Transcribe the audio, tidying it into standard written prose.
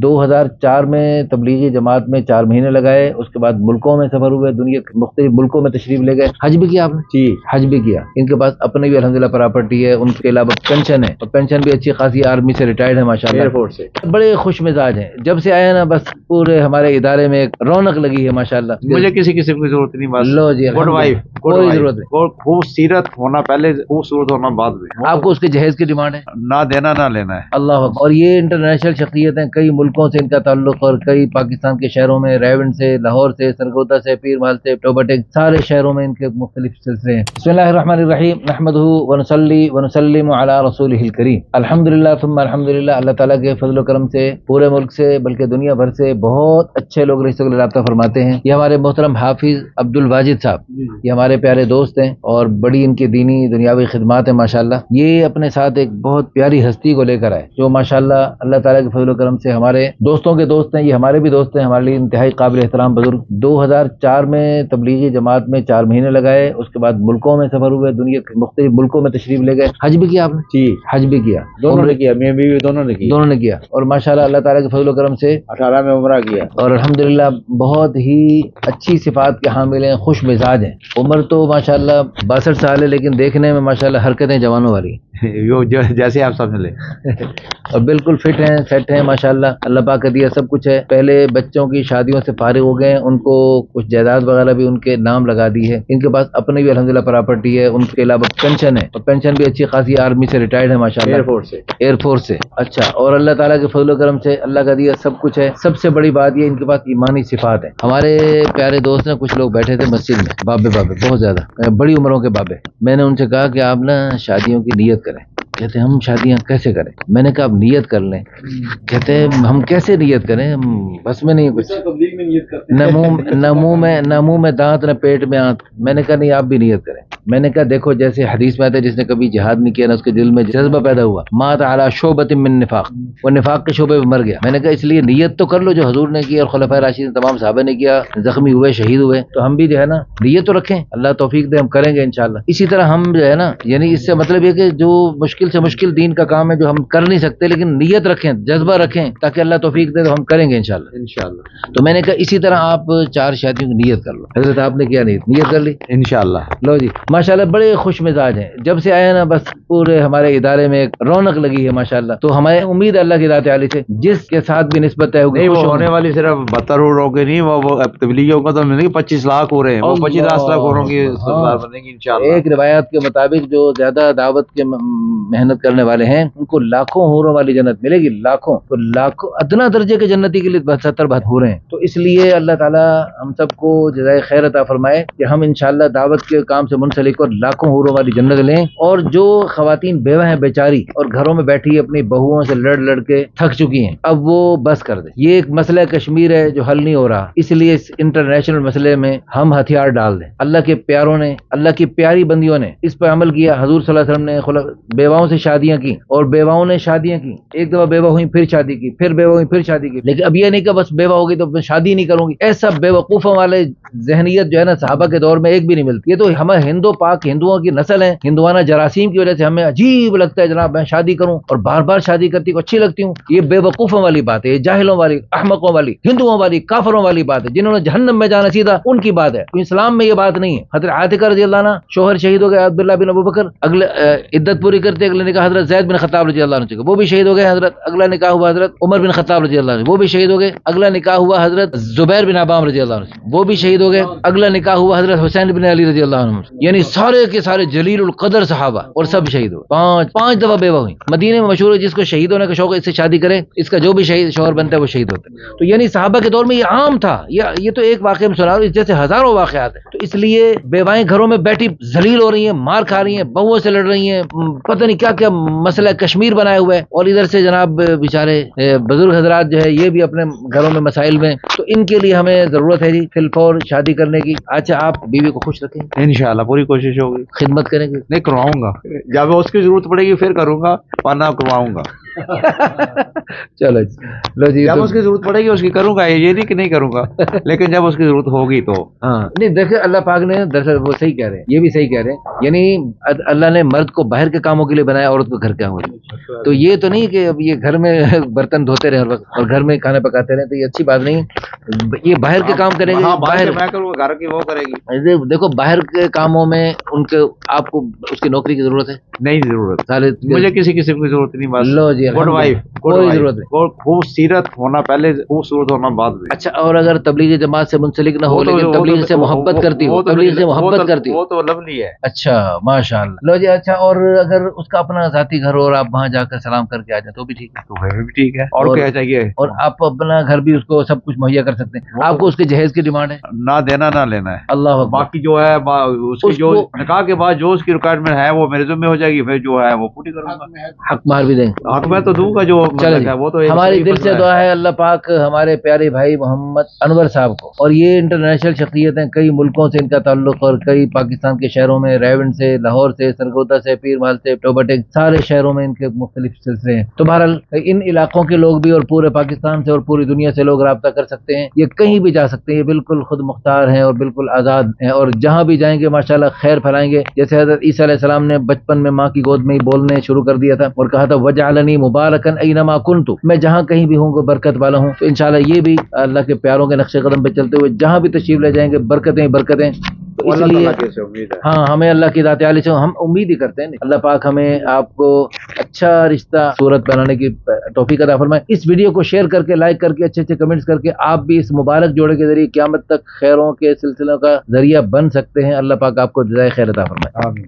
2004 میں تبلیغی جماعت میں 4 مہینے لگائے، اس کے بعد ملکوں میں سفر ہوئے، دنیا کے مختلف ملکوں میں تشریف لے گئے۔ حج بھی کیا آپ نے؟ جی حج بھی کیا۔ ان کے پاس اپنے بھی الحمدللہ پراپرٹی ہے، ان کے علاوہ پینشن ہے، اور پینشن بھی اچھی خاصی، آرمی سے ریٹائرڈ ہے ماشاءاللہ، ایئر فورس سے۔ بڑے خوش مزاج ہیں، جب سے آئے نا بس پورے ہمارے ادارے میں ایک رونق لگی ہے ماشاءاللہ۔ مجھے کسی قسم کی ضرورت نہیں، بس لو جی گڈ وائف، کوئی ضرورت نہیں، خوبصورت ہونا پہلے، خوبصورت ہونا بعد میں۔ آپ کو اس کے جہیز کی ڈیمانڈ ہے؟ نہ دینا نہ لینا ہے۔ اللہ اکبر۔ اور یہ انٹرنیشنل شخصیت ہیں، کئی ملکوں سے ان کا تعلق، اور کئی پاکستان کے شہروں میں، ریونڈ سے، لاہور سے، سرگودا سے، پیر محل سے، ٹوبٹیک، سارے شہروں میں ان کے مختلف سلسلے ہیں۔ بسم اللہ الرحمن الرحیم، نحمدہ ونصلی ونسلم علی رسولہ الکریم۔ الحمدللہ ثم الحمدللہ، اللہ تعالیٰ کے فضل و کرم سے پورے ملک سے بلکہ دنیا بھر سے بہت اچھے لوگ رشتہ سے رابطہ فرماتے ہیں۔ یہ ہمارے محترم حافظ عبد الواجد صاحب، یہ ہمارے پیارے دوست ہیں، اور بڑی ان کی دینی دنیاوی خدمات ہیں ماشاءاللہ۔ یہ اپنے ساتھ ایک بہت پیاری ہستی کو لے کر آئے، جو ماشاءاللہ اللہ تعالیٰ کے فضل و کرم سے ہمارے دوستوں کے دوست ہیں، یہ ہمارے بھی دوست ہیں، ہمارے لیے انتہائی قابل احترام بزرگ۔ 2004 میں تبلیغی جماعت میں 4 مہینے لگائے، اس کے بعد ملکوں میں سفر ہوئے، دنیا کے مختلف ملکوں میں تشریف لے گئے۔ حج بھی کیا آپ نے؟ جی حج بھی کیا، دونوں نے کیا، میں بھی دونوں نے کیا، اور ماشاءاللہ اللہ تعالیٰ کے فضل و کرم سے 18 میں عمرہ کیا، اور الحمدللہ بہت ہی اچھی صفات کے حامل ہیں، خوش مزاج ہیں۔ عمر تو ماشاءاللہ 62 سال ہے، لیکن دیکھنے میں ماشاءاللہ حرکتیں جوانوں والی جیسے آپ سمجھ لیں، اور بالکل فٹ ہیں، سیٹ ہیں ماشاءاللہ، اللہ پاک کا دیا سب کچھ ہے۔ پہلے بچوں کی شادیوں سے فارغ ہو گئے ہیں، ان کو کچھ جائیداد وغیرہ بھی ان کے نام لگا دی ہے۔ ان کے پاس اپنے بھی الحمدللہ پراپرٹی ہے، ان کے علاوہ پینشن ہے، اور پینشن بھی اچھی خاصی، آرمی سے ریٹائرڈ ہے ماشاءاللہ، ایئر فورس سے۔ اچھا، اور اللہ تعالیٰ کے فضل و کرم سے اللہ کا دیا سب کچھ ہے۔ سب سے بڑی بات یہ ان کے پاس ایمانی صفات ہے۔ ہمارے پیارے دوست نے کچھ لوگ بیٹھے تھے مسجد میں، بابے بہت زیادہ بڑی عمروں کے بابے۔ میں نے ان سے کہا کہ آپ نا شادیوں کی نیت کریں۔ کہتے ہم شادیاں کیسے کریں؟ میں نے کہا آپ نیت کر لیں۔ کہتے ہم کیسے نیت کریں، بس میں نہیں کچھ، نہ منہ میں دانت نہ پیٹ میں آنت۔ میں نے کہا نہیں، آپ بھی نیت کریں۔ میں نے کہا دیکھو، جیسے حدیث میں آتا ہے جس نے کبھی جہاد نہیں کیا نا، اس کے دل میں جذبہ پیدا ہوا، مات علی شعبۃ من نفاق، وہ نفاق کے شعبے میں مر گیا۔ میں نے کہا اس لیے نیت تو کر لو جو حضور نے کی اور خلفائے راشدین تمام صحابہ نے کیا، زخمی ہوئے، شہید ہوئے، تو ہم بھی جو ہے نا نیت تو رکھیں، اللہ توفیق دے، ہم کریں گے انشاءاللہ۔ اسی طرح ہم جو ہے نا، یعنی اس سے مطلب یہ کہ جو مشکل سے مشکل دین کا کام ہے جو ہم کر نہیں سکتے، لیکن نیت رکھیں، جذبہ رکھیں، تاکہ اللہ توفیق دے تو ہم کریں گے انشاءاللہ۔ تو میں نے کہا اسی طرح آپ 4 شادیوں کی نیت کر لو۔ حضرت آپ نے کیا نیت کر لی؟ انشاءاللہ۔ لو جی ماشاءاللہ بڑے خوش مزاج ہیں، جب سے آئے نا بس پورے ہمارے ادارے میں ایک رونق لگی ہے ماشاءاللہ۔ تو ہمیں امید ہے اللہ کی ذات عالی سے، جس کے ساتھ بھی نسبت ہے نہیں، وہ ہونے والی صرف 72 ہو کے نہیں، وہ تبلیغیوں کا تو نہیں 25 لاکھ ہو رہے ہیں، وہ 25 لاکھ ہوروں کی سردار بنے گی انشاءاللہ۔ ایک روایات کے مطابق جو زیادہ دعوت کے محنت کرنے والے ہیں ان کو لاکھوں حوروں والی جنت ملے گی، لاکھوں، تو لاکھوں ادنا درجے کے جنتی کے لیے 70 حوریں ہیں۔ تو اس لیے اللہ تعالی ہم سب کو جزائے خیر عطا فرمائے کہ ہم انشاءاللہ دعوت کے کام سے منسلک اور لاکھوں حوروں والی جنت لیں۔ اور جو خواتین بیوہ ہیں بیچاری اور گھروں میں بیٹھی اپنی بہوؤں سے لڑ کے تھک چکی ہیں، اب وہ بس کر دیں۔ یہ ایک مسئلہ کشمیر ہے جو حل نہیں ہو رہا، اس لیے اس انٹرنیشنل مسئلے میں ہم ہتھیار ڈال دیں۔ اللہ کے پیاروں نے، اللہ کی پیاری بندیوں نے اس پہ عمل کیا۔ حضور صلی اللہ علیہ وسلم نے بیواؤں سے شادیاں کی، اور بیواؤں نے شادیاں کی، ایک دفعہ بیوہ ہوئی پھر شادی کی، پھر بیوہ ہوئی پھر شادی کی، لیکن اب یہ نہیں کہ بس بیوہ ہوگی تو میں شادی نہیں کروں گی۔ ایسا بیوقوفوں والے ذہنیت جو ہے نا صحابہ کے دور میں ایک بھی نہیں ملتی۔ یہ تو ہمیں ہندوؤں کی نسل ہے، ہندوانہ جراثیم کی وجہ سے ہمیں عجیب لگتا ہے جناب میں شادی کروں اور بار بار شادی کرتی کو اچھی لگتی ہوں۔ یہ بیوقوفوں والی بات ہے، یہ جاہلوں والی، احمقوں والی، ہندوؤں والی، کافروں والی بات ہے، جنہوں نے جہنم میں جانا سیدھا ان کی بات ہے۔ اسلام میں یہ بات نہیں ہے۔ حضرت عاتقہ رضی اللہ عنہ شوہر شہید ہو گئے، عبداللہ بن ابو بکر، اگلے عدت پوری کرتے اگلے نکاح حضرت زید بن خطاب رضی اللہ عنہ، وہ بھی شہید ہو گئے۔ حضرت اگلا نکاح ہوا حضرت عمر بن خطاب رضی اللہ عنہ، وہ بھی شہید ہو گئے۔ اگلا نکاح ہوا حضرت زبیر بن عوام رضی اللہ عنہ، وہ بھی شہید ہو گئے۔ اگلا نکاح ہوا حضرت حسین بن علی رضی اللہ عنہ، یعنی سارے کے سارے جلیل القدر صحابہ، اور سب شہید ہوئے۔ پانچ دفعہ بیوہ ہوئی۔ مدینے میں مشہور ہے جس کو شہید ہونے کا شوق ہے اس سے شادی کرے، اس کا جو بھی شہید شوہر بنتا ہے وہ شہید ہوتا ہے۔ تو یعنی صحابہ کے دور میں یہ عام تھا، یہ تو ایک واقعہ میں سنا رہا ہوں، اس جیسے ہزاروں واقعات ہیں۔ تو اس لیے بیوائیں گھروں میں بیٹھی ذلیل ہو رہی ہیں، مار کھا رہی ہیں، بہوؤں سے لڑ رہی ہیں، پتہ نہیں کیا کیا مسئلہ کشمیر بنائے ہوئے ہے، اور ادھر سے جناب بیچارے بزرگ حضرات جو ہے یہ بھی اپنے گھروں میں مسائل میں۔ تو ان کے لیے ہمیں ضرورت ہے جی فی الفور شادی کرنے کی۔ اچھا، آپ بیوی کو خوش رکھیں، انشاءاللہ پوری کوشش ہوگی، خدمت کریں گے، نہیں کرواؤں گا، جب اس کی ضرورت پڑے گی پھر کروں گا، ورنہ کرواؤں گا۔ چلو لو جی جب اس کی ضرورت پڑے گی اس کی کروں گا, یہ نہیں کہ نہیں کروں گا, لیکن جب اس کی ضرورت ہوگی تو. ہاں نہیں دیکھیں اللہ پاک نے دراصل وہ صحیح کہہ رہے ہیں, یہ بھی صحیح کہہ رہے ہیں, یعنی اللہ نے مرد کو باہر کے کاموں کے لیے بنایا, عورت کو گھر کے کاموں کے لیے. تو یہ تو نہیں کہ اب یہ گھر میں برتن دھوتے رہے ہر وقت اور گھر میں کھانا پکاتے رہے, تو یہ اچھی بات نہیں. یہ باہر کے کام کریں گے, باہر میں کروں گا, گھر کی وہ کرے گی. دیکھو باہر کے کاموں میں ان کے آپ کو اس کی نوکری کی ضرورت ہے نہیں, ضرورت مجھے کسی قسم کی ضرورت نہیں. بس لو جی گڈ وائف, کوئی ضرورت نہیں, خوبصورت ہونا پہلے, خوبصورت ہونا بعد میں. اچھا اور اگر تبلیغی جماعت سے منسلک نہ ہو لیکن تبلیغ سے محبت کرتی ہو, تبلیغ سے محبت کرتی ہو, وہ تو لولی ہے. اچھا ماشاء اللہ. لو جی اچھا, اور اگر اس کا اپنا ذاتی گھر ہو اور آپ وہاں جا کر سلام کر کے آ جائیں تو بھی ٹھیک ہے, تو بھی ٹھیک ہے. اور کیا چاہیے, اور آپ اپنا گھر بھی اس کو سب کچھ مہیا کر سکتے ہیں. آپ کو اس کے جہیز کی ڈیمانڈ ہے, نہ دینا نہ لینا ہے. اللہ اکبر. باقی جو ہے اس کی جو نکاح کے بعد جو اس کی ریکوائرمنٹ ہے وہ میرے ذمہ ہو جائے گی, پھر جو ہے وہ پوری کروں گا. حق مہر بھی دیں, حق میں تو دوں گا جو ہے وہ تو. ہماری دل سے دعا ہے اللہ پاک ہمارے پیارے بھائی محمد انور صاحب کو, اور یہ انٹرنیشنل شخصیت ہیں, کئی ملکوں سے ان کا تعلق, اور کئی پاکستان کے شہروں میں, ریونڈ سے, لاہور سے, سرگودا سے, پیر محل سے, ٹوبٹک, سارے شہروں میں ان کے مختلف سلسلے ہیں. تو بہرحال ان علاقوں کے لوگ بھی اور پورے پاکستان سے اور پوری دنیا سے لوگ رابطہ کر سکتے ہیں, یہ کہیں بھی جا سکتے ہیں, یہ بالکل خود مختار ہیں اور بالکل آزاد ہیں, اور جہاں بھی جائیں گے ماشاءاللہ خیر پھیلائیں گے. جیسے حضرت عیسیٰ علیہ السلام نے بچپن میں ماں کی گود میں ہی بولنے شروع کر دیا تھا اور کہا تھا وجعلنی مبارکن اینما کنت, میں جہاں کہیں بھی ہوں گے برکت والا ہوں. تو انشاءاللہ یہ بھی اللہ کے پیاروں کے نقش قدم پہ چلتے ہوئے جہاں بھی تشریف لے جائیں گے برکتیں برکتیں. تو اس لیے ہاں ہمیں اللہ کی ذات عالی سے ہم امید ہی کرتے ہیں, اللہ پاک ہمیں آپ کو اچھا رشتہ صورت بنانے کی توفیق عطا فرمائے. اس ویڈیو کو شیئر کر کے, لائک کر کے, اچھے اچھے کمنٹس کر کے آپ بھی اس مبارک جوڑے کے ذریعے قیامت تک خیروں کے سلسلوں کا ذریعہ بن سکتے ہیں. اللہ پاک آپ کو جزائے خیر عطا فرمائے. آمین.